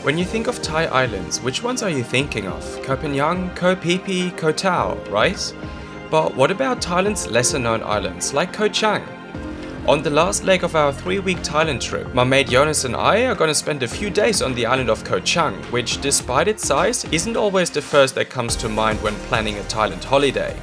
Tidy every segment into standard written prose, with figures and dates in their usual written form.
When you think of Thai islands, which ones are you thinking of? Koh Phangan, Koh Phi Phi, Koh Tao, right? But what about Thailand's lesser known islands like Koh Chang? On the last leg of our 3-week Thailand trip, my mate Jonas and I are gonna spend a few days on the island of Koh Chang, which despite its size, isn't always the first that comes to mind when planning a Thailand holiday.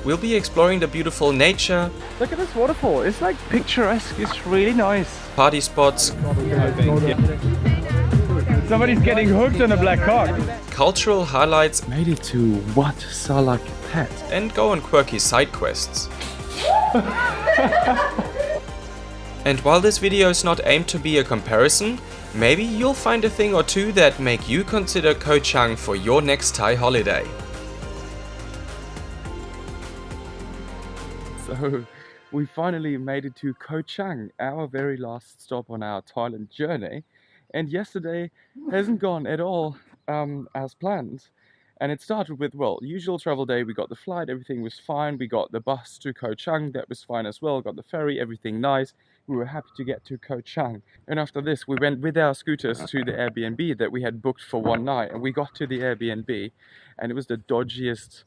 We'll be exploring the beautiful nature. Look at this waterfall, it's like picturesque, it's really nice. Party spots, Somebody's getting hooked on a black cock. cultural highlights, Made it to Wat Salak Pet. and go on quirky side quests. And while this video is not aimed to be a comparison, maybe you'll find a thing or two that make you consider Koh Chang for your next Thai holiday. So we finally made it to Koh Chang, our very last stop on our Thailand journey. And yesterday hasn't gone at all as planned. And it started with, well, usual travel day. We got the flight, everything was fine. We got the bus to Koh Chang, that was fine as well. Got the ferry, everything nice. We were happy to get to Koh Chang. And after this, we went with our scooters to the Airbnb that we had booked for one night. And we got to the Airbnb and it was the dodgiest,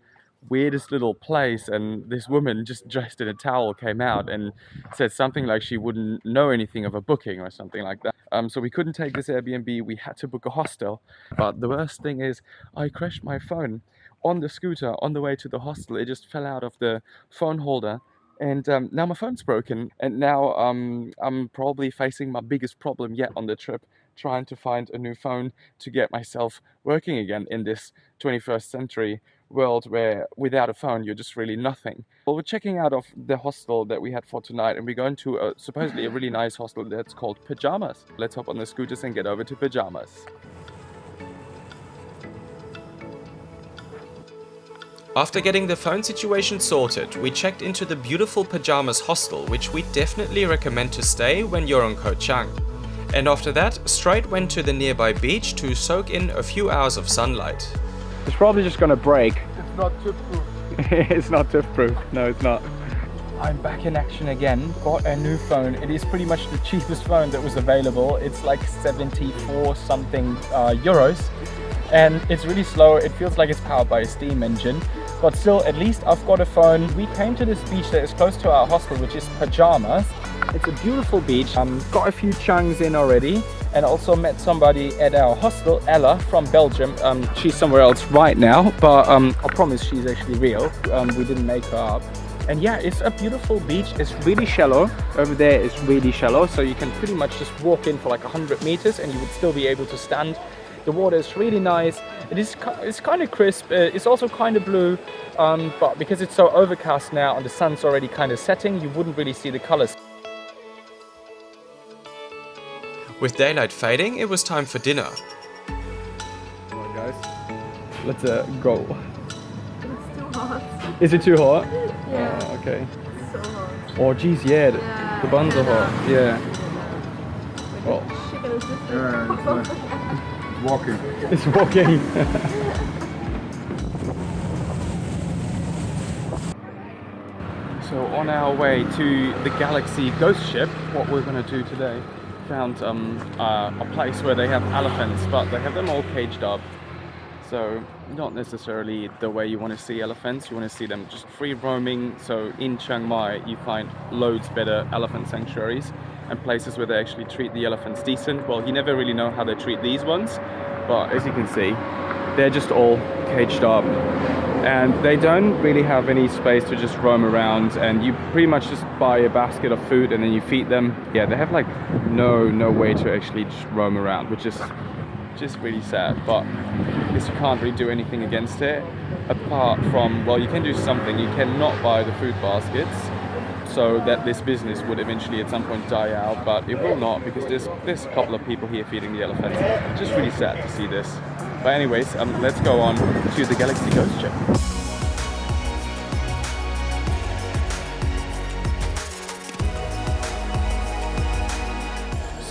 weirdest little place, and this woman just dressed in a towel came out and said something like she wouldn't know anything of a booking or something like that. So we couldn't take this Airbnb, we had to book a hostel. But the worst thing is I crashed my phone on the scooter on the way to the hostel. It just fell out of the phone holder and now my phone's broken, and now I'm probably facing my biggest problem yet on the trip, trying to find a new phone to get myself working again in this 21st century world where without a phone you're just really nothing. Well, we're checking out of the hostel that we had for tonight, and we're going to supposedly a really nice hostel that's called Pajamas. Let's hop on the scooters and get over to Pajamas. After getting the phone situation sorted, we checked into the beautiful Pajamas hostel, which we definitely recommend to stay when you're on Koh Chang. And after that, straight went to the nearby beach to soak in a few hours of sunlight. It's probably just gonna break. It's not tooth-proof. It's not tooth-proof. No, it's not. I'm back in action again. Got a new phone. It is pretty much the cheapest phone that was available. It's like 74 something euros. And it's really slow. It feels like it's powered by a steam engine. But still, at least I've got a phone. We came to this beach that is close to our hostel, which is Pajamas. It's a beautiful beach. Got a few changs in already, and also met somebody at our hostel, Ella from Belgium. She's somewhere else right now, but I promise she's actually real. We didn't make her up. And yeah, it's a beautiful beach. It's really shallow. Over there it's really shallow, so you can pretty much just walk in for like 100 meters and you would still be able to stand. The water is really nice. It's kind of crisp. It's also kind of blue, but because it's so overcast now and the sun's already kind of setting, you wouldn't really see the colors. With daylight fading, it was time for dinner. Come on, guys. Let's go. It's too hot. Is it too hot? Yeah. Oh, okay. It's so hot. Oh, geez, yeah. Yeah. The buns are hot. Yeah. Well, Chicken is just Walking. it's walking. So on our way to the Galaxy Ghost Ship, what we're going to do today, found a place where they have elephants, but they have them all caged up. So not necessarily the way you want to see elephants. You want to see them just free roaming. So in Chiang Mai you find loads better elephant sanctuaries and places where they actually treat the elephants decent. Well, you never really know how they treat these ones, but as you can see, they're just all caged up and they don't really have any space to just roam around, and you pretty much just buy a basket of food and then you feed them. Yeah, they have like no way to actually just roam around, which is just really sad, but I guess you can't really do anything against it apart from, well, you can do something. You cannot buy the food baskets, so that this business would eventually at some point die out, but it will not, because there's a couple of people here feeding the elephants. Just really sad to see this. But anyways, let's go on to the Galaxy Ghost Ship.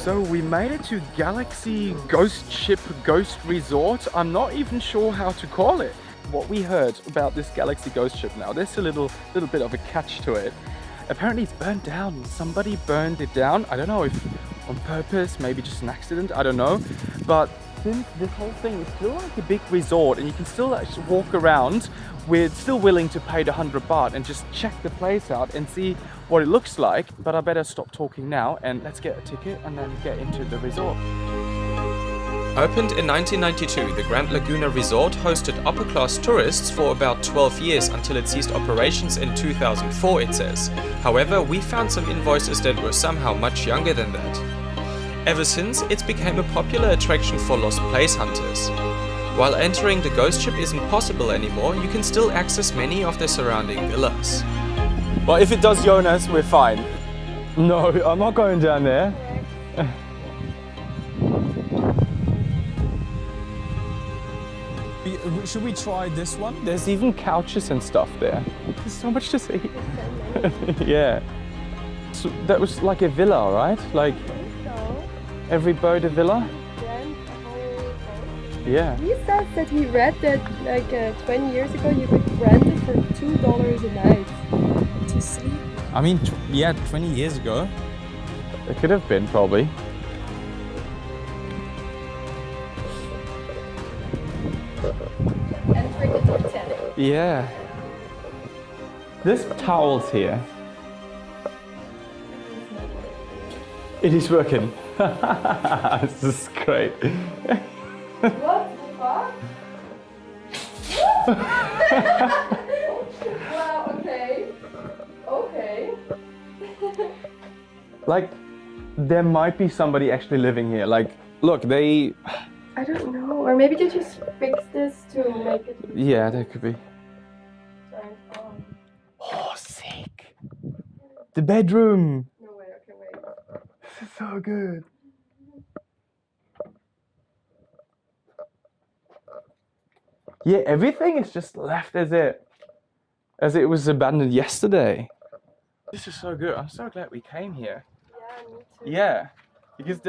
So we made it to Galaxy Ghost Ship Ghost Resort. I'm not even sure how to call it. What we heard about this Galaxy Ghost Ship now, there's a little bit of a catch to it. Apparently it's burned down. Somebody burned it down. I don't know if on purpose, maybe just an accident, I don't know. But since this whole thing is still like a big resort and you can still like walk around, we're still willing to pay the 100 baht and just check the place out and see what it looks like. But I better stop talking now and let's get a ticket and then get into the resort. Opened in 1992, the Grand Laguna Resort hosted upper-class tourists for about 12 years until it ceased operations in 2004, it says. However, we found some invoices that were somehow much younger than that. Ever since, it's become a popular attraction for lost place hunters. While entering the ghost ship isn't possible anymore, you can still access many of the surrounding villas. Well, if it does Jonas, we're fine. No, I'm not going down there. Should we try this one? There's even couches and stuff there. There's so much to see. Yeah. So that was like a villa, right? Like every boat a villa? Yeah. He says that he read that like 20 years ago you could rent it for $2 a night to sleep. I mean, yeah, 20 years ago. It could have been, probably. Entering the Titanic. Yeah. This towel's here. It is working. This is great. What the fuck? Wow, okay. Okay. Like, there might be somebody actually living here. Like, look, they... I don't know. Or maybe they just fixed this to make it. Yeah, that could be. Giant farm. Oh, sick. The bedroom. No way, okay, wait. This is so good. Yeah, everything is just left as it was abandoned yesterday. This is so good. I'm so glad we came here. Yeah, me too. Yeah, because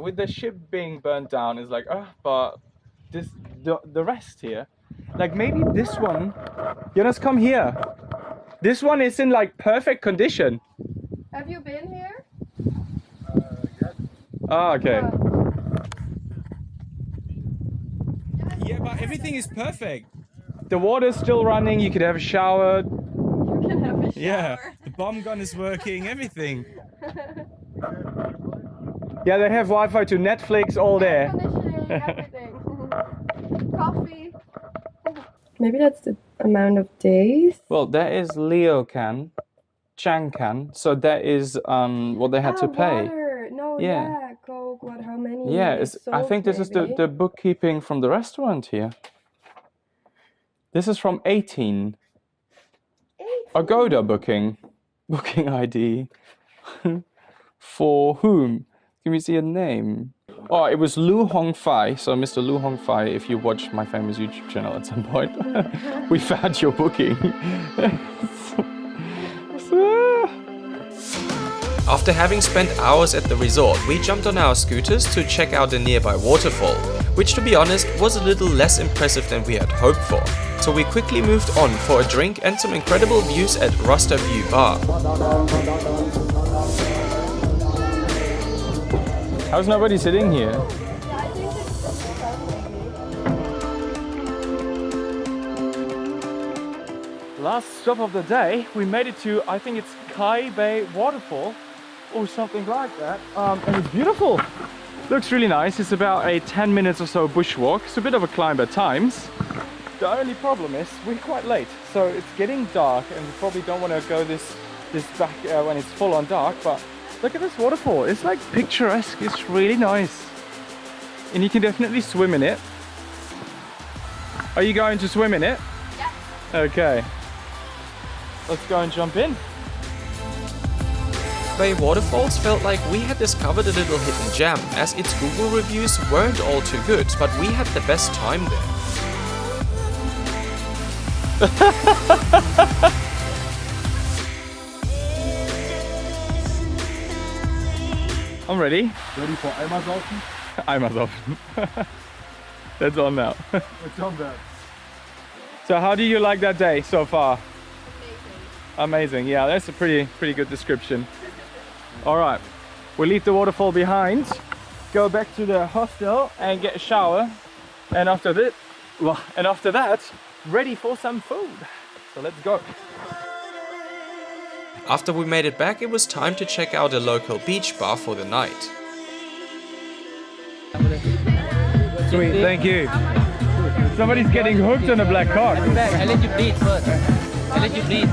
with the ship being burnt down, it's like, but the rest here, like maybe this one. Jonas, come here. This one is in like perfect condition. Have you been here? Ah, okay. Yeah, But everything is perfect. The water's still running. You could have a shower. you can have a shower. Yeah, the bomb gun is working. Everything. Yeah, they have Wi-Fi to Netflix, all there. Conditioning, everything. Coffee. Maybe that's the amount of days. Well, that is Leo can, Chang can. So that is what they had to pay. Water. No, Yeah. yeah. Coke, what, how many? Yeah, I think this is the bookkeeping from the restaurant here. This is from 18. Agoda booking ID. For whom? Can we see a name? Oh, it was Lu Hongfai. So Mr. Lu Hongfai, if you watch my famous YouTube channel at some point, we found your booking. After having spent hours at the resort, we jumped on our scooters to check out a nearby waterfall, which to be honest was a little less impressive than we had hoped for. So we quickly moved on for a drink and some incredible views at Rasta View Bar. How's nobody sitting here? Yeah, I think it's maybe. Last stop of the day, we made it to, I think it's Kai Bay Waterfall or something like that. And it's beautiful. Looks really nice. It's about a 10 minutes or so bushwalk. It's a bit of a climb at times. The only problem is we're quite late, so it's getting dark and we probably don't want to go this back when it's full on dark, but look at this waterfall. It's like picturesque. It's really nice. And you can definitely swim in it. Are you going to swim in it? Yeah. Okay. Let's go and jump in. Bay Waterfalls felt like we had discovered a little hidden gem, as its Google reviews weren't all too good, but we had the best time there. I'm ready. Ready for Eimersaufen? Eimersaufen. That's on now. What's on that? So how do you like that day so far? Amazing. Yeah, that's a pretty good description. All right. we leave the waterfall behind, go back to the hostel and get a shower, and after that, ready for some food. So let's go. After we made it back, it was time to check out a local beach bar for the night. Sweet, thank you. Somebody's getting hooked on a black cock. I let you breathe first. I let you breathe.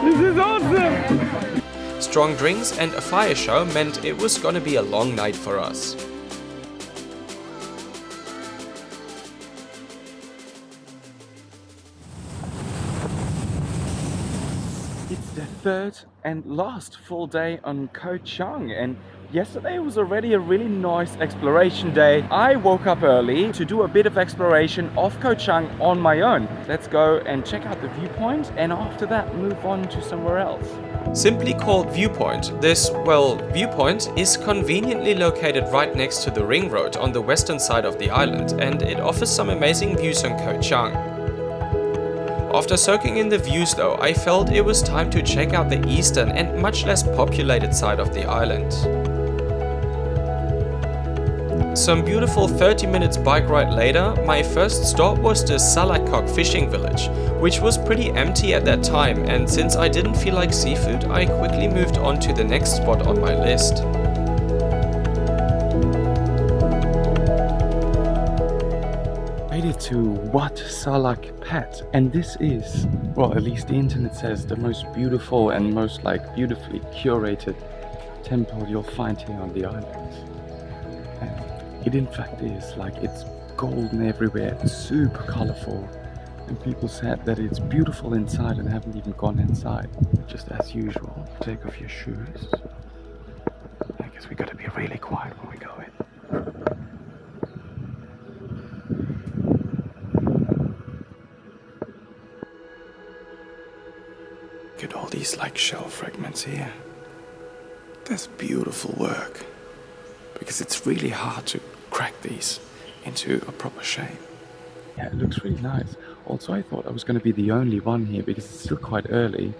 This is awesome! Strong drinks and a fire show meant it was gonna be a long night for us. It's the third and last full day on Koh Chang, and yesterday was already a really nice exploration day. I woke up early to do a bit of exploration of Koh Chang on my own. Let's go and check out the viewpoint, and after that move on to somewhere else. Simply called Viewpoint, this, well, viewpoint is conveniently located right next to the ring road on the western side of the island, and it offers some amazing views on Koh Chang. After soaking in the views though, I felt it was time to check out the eastern and much less populated side of the island. Some beautiful 30 minutes bike ride later, my first stop was the Salakok fishing village, which was pretty empty at that time, and since I didn't feel like seafood, I quickly moved on to the next spot on my list. Made it to Wat Salak Pet, and this is, well, at least the internet says, the most beautiful and most beautifully curated temple you'll find here on the island. And it in fact is, it's golden everywhere, it's super colorful, and people said that it's beautiful inside and haven't even gone inside. Just as usual, take off your shoes. I guess we gotta be really quiet when we go in. Look at all these shell fragments here. That's beautiful work, because it's really hard to crack these into a proper shape. Yeah, it looks really nice. Also, I thought I was going to be the only one here because it's still quite early.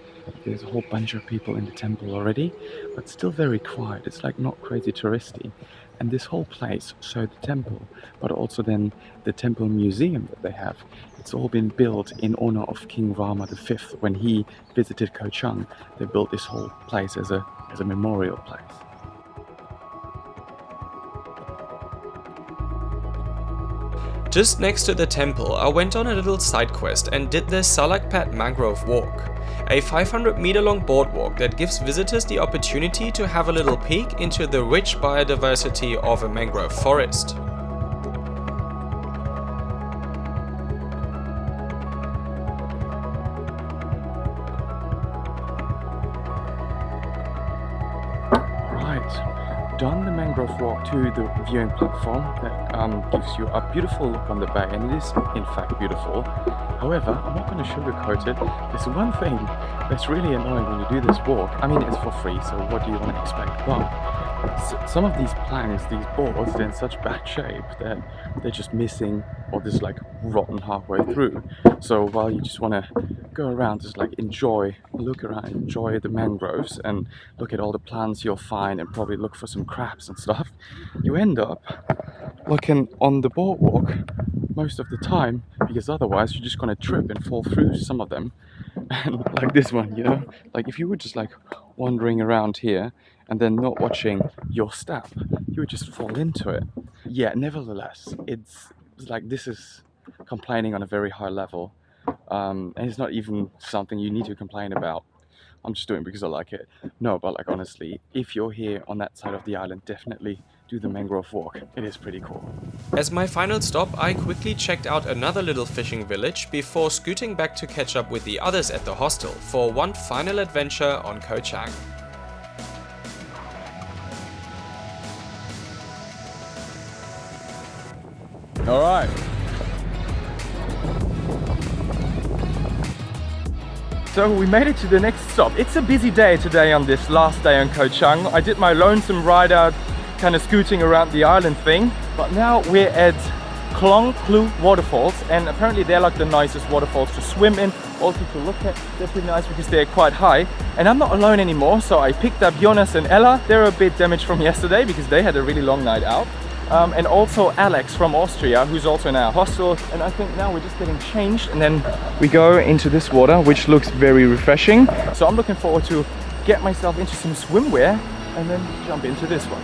There's a whole bunch of people in the temple already, but still very quiet. It's not crazy touristy. And this whole place, so the temple, but also then the temple museum that they have, it's all been built in honor of King Rama V. When he visited Koh Chang, they built this whole place as a memorial place. Just next to the temple, I went on a little side quest and did the Salakpat Mangrove Walk, a 500-meter long boardwalk that gives visitors the opportunity to have a little peek into the rich biodiversity of a mangrove forest. Done the mangrove walk to the viewing platform that gives you a beautiful look on the bay, and it is in fact beautiful. However, I'm not going to sugarcoat it. There's one thing that's really annoying when you do this walk. I mean, it's for free, so what do you want to expect? But some of these planks, these boards, they're in such bad shape that they're just missing or just rotten halfway through. So while you just want to go around, just look around, enjoy the mangroves and look at all the plants you'll find and probably look for some crabs and stuff, you end up looking on the boardwalk most of the time, because otherwise you're just going to trip and fall through some of them. And like this one, if you were just wandering around here and then not watching your step, you would just fall into it. Yeah, nevertheless, it's this is complaining on a very high level, and it's not even something you need to complain about. I'm just doing it because I like it. No, but honestly, if you're here on that side of the island, definitely do the mangrove walk. It is pretty cool. As my final stop, I quickly checked out another little fishing village before scooting back to catch up with the others at the hostel for one final adventure on Koh Chang. All right. So we made it to the next stop. It's a busy day today on this last day on Koh Chang. I did my lonesome ride out, kind of scooting around the island thing. But now we're at Koh Chang waterfalls, and apparently they're like the nicest waterfalls to swim in, also to look at. They're pretty nice because they're quite high, and I'm not alone anymore, so I picked up Jonas and Ella. They're a bit damaged from yesterday because they had a really long night out. And also Alex from Austria, who's also in our hostel, and I think now we're just getting changed and then we go into this water, which looks very refreshing. So I'm looking forward to get myself into some swimwear and then jump into this one.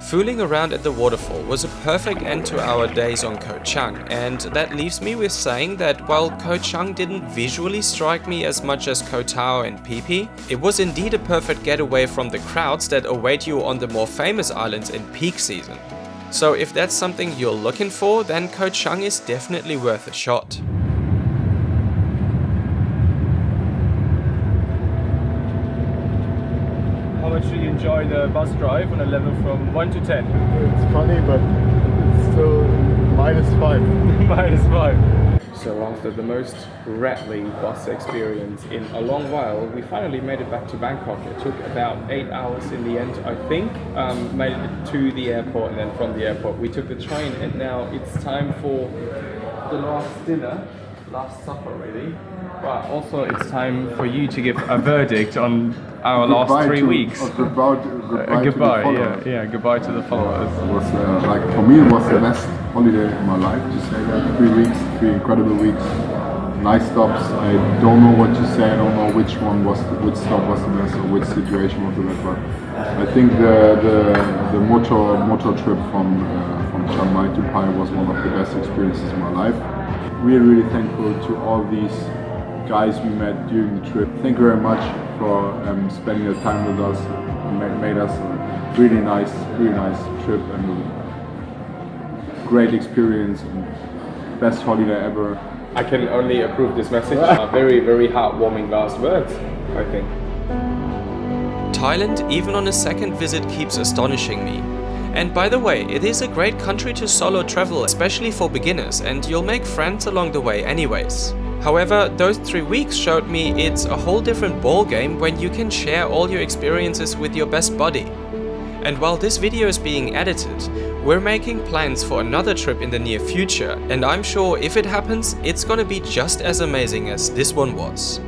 Fooling around at the waterfall was a perfect end to our days on Koh Chang, and that leaves me with saying that while Koh Chang didn't visually strike me as much as Koh Tao and Phi Phi, it was indeed a perfect getaway from the crowds that await you on the more famous islands in peak season. So if that's something you're looking for, then Koh Chang is definitely worth a shot. How much do you enjoy the bus drive on a level from 1 to 10? It's funny, but it's still -5. -5. So after the most rattly bus experience in a long while, we finally made it back to Bangkok. It took about 8 hours in the end, I think. Made it to the airport, and then from the airport we took the train, and now it's time for the last dinner, last supper really. But also it's time for you to give a verdict on our last 3 weeks. Goodbye Goodbye, to the followers. yeah, goodbye to the followers. It was like, for me, it was the best holiday in my life, to say that. 3 weeks, 3 incredible weeks, nice stops. I don't know what to say. I don't know which stop was the best or which situation was the best. But I think the motor trip from Chiang Mai to Pai was one of the best experiences in my life. Really, really thankful to all these guys we met during the trip. Thank you very much for spending your time with us. It made us a really nice trip and a great experience and best holiday ever. I can only approve this message. Very, very heartwarming last words, I think. Thailand, even on a second visit, keeps astonishing me. And by the way, it is a great country to solo travel, especially for beginners, and you'll make friends along the way anyways. However, those 3 weeks showed me it's a whole different ballgame when you can share all your experiences with your best buddy. And while this video is being edited, we're making plans for another trip in the near future, and I'm sure if it happens, it's gonna be just as amazing as this one was.